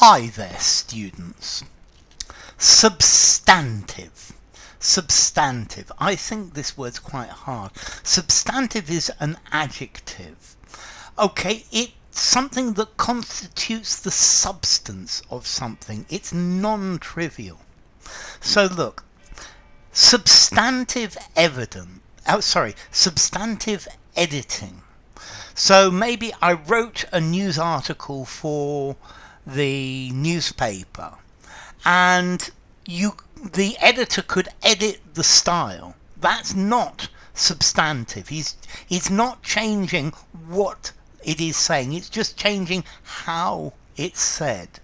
Hi there, students. Substantive. Substantive. I think this word's quite hard. Substantive is an adjective. Okay, it's something that constitutes the substance of something. It's non-trivial. So look, substantive substantive editing. So maybe I wrote a news article for the newspaper, and the editor could edit the style. That's not substantive. He's not changing what it is saying, it's just changing how it's said.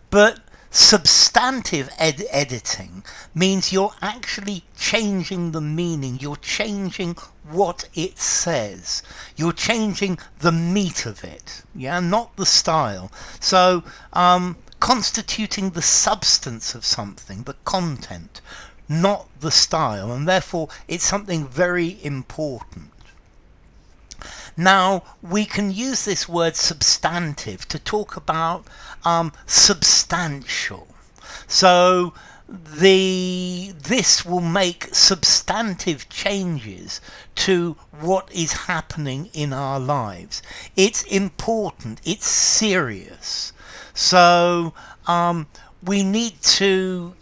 But substantive editing means you're actually changing the meaning, you're changing what it says, you're changing the meat of it, not the style. So constituting the substance of something, the content, not the style, and therefore it's something very important. Now, we can use this word substantive to talk about substantial. So this will make substantive changes to what is happening in our lives. It's important, it's serious. So we need to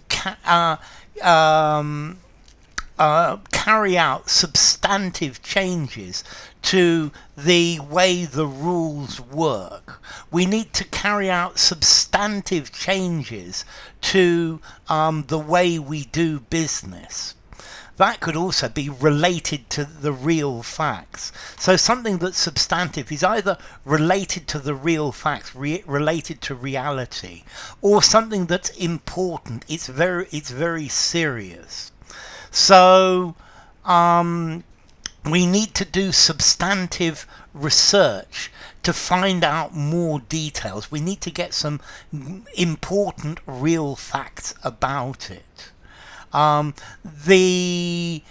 carry out substantive changes to the way the rules work. We need to carry out substantive changes to the way we do business. That could also be related to the real facts. So something that's substantive is either related to the real facts, related to reality, or something that's important. It's very serious. So we need to do substantive research to find out more details. We need to get some important real facts about it. The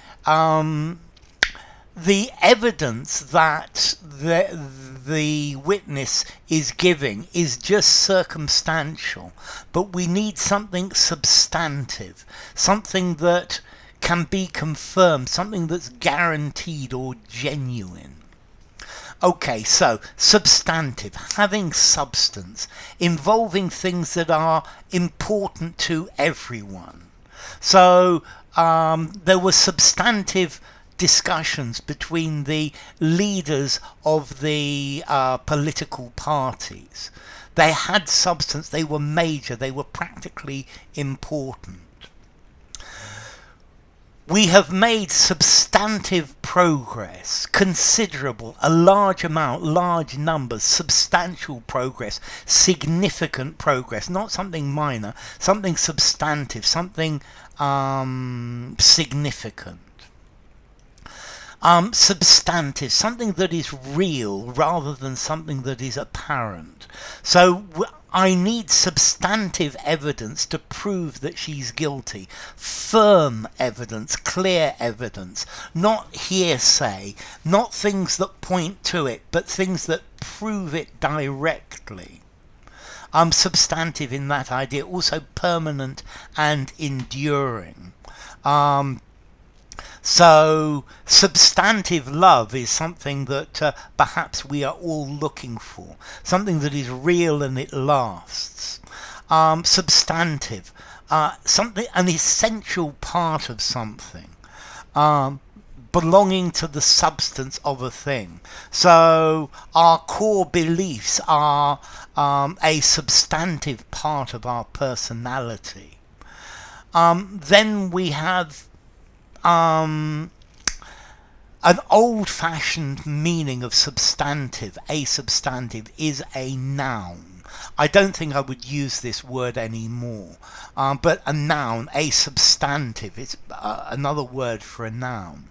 evidence that the witness is giving is just circumstantial, but we need something substantive, something that can be confirmed, something that's guaranteed or genuine. Okay, so substantive, having substance, involving things that are important to everyone. So there were substantive discussions between the leaders of the political parties. They had substance, they were major, they were practically important. We have made substantive progress, considerable, a large amount, large numbers, substantial progress, significant progress, not something minor, something substantive, something significant. Substantive, something that is real rather than something that is apparent. So I need substantive evidence to prove that she's guilty. Firm evidence, clear evidence, not hearsay, not things that point to it, but things that prove it directly. Substantive in that idea, also permanent and enduring. So substantive love is something that perhaps we are all looking for, something that is real and it lasts. Substantive, something, an essential part of something, belonging to the substance of a thing. So our core beliefs are a substantive part of our personality. Then we have an old-fashioned meaning of substantive. A substantive is a noun. I don't think I would use this word anymore, but a noun, a substantive, it's another word for a noun.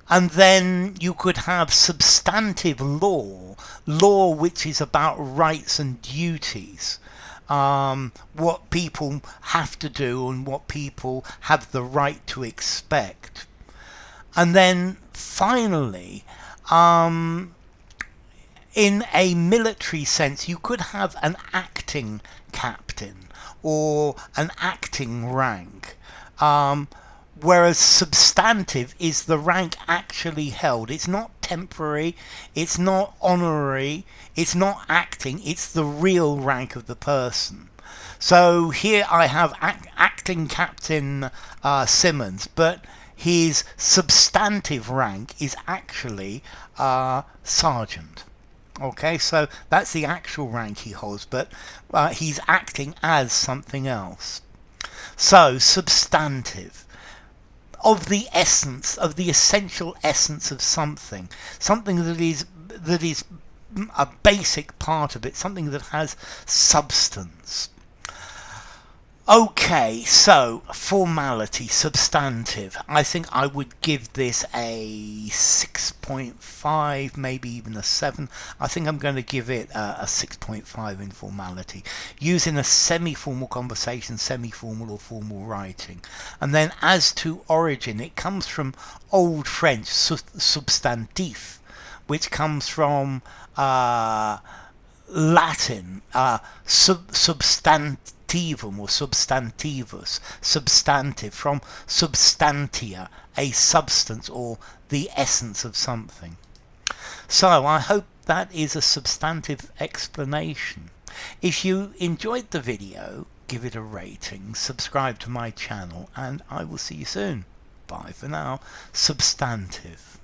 And then you could have substantive law, law which is about rights and duties. What people have to do and what people have the right to expect. And then finally, in a military sense, you could have an acting captain or an acting rank, whereas substantive is the rank actually held. It's not temporary, it's not honorary, it's not acting, it's the real rank of the person. So here I have acting captain Simmons, but his substantive rank is actually sergeant. Okay, so that's the actual rank he holds, but he's acting as something else. So, substantive. Of the essence, of the essential essence of something. Something that is a basic part of it, something that has substance. Okay, so formality, substantive. I think I would give this a 6.5, maybe even a 7. I think I'm going to give it a 6.5 in formality. Using a semi-formal conversation, semi-formal or formal writing. And then as to origin, it comes from Old French, substantif, which comes from Latin, substantivum or substantivus, substantive, from substantia, a substance or the essence of something. So I hope that is a substantive explanation. If you enjoyed the video, give it a rating, subscribe to my channel, and I will see you soon. Bye for now. Substantive.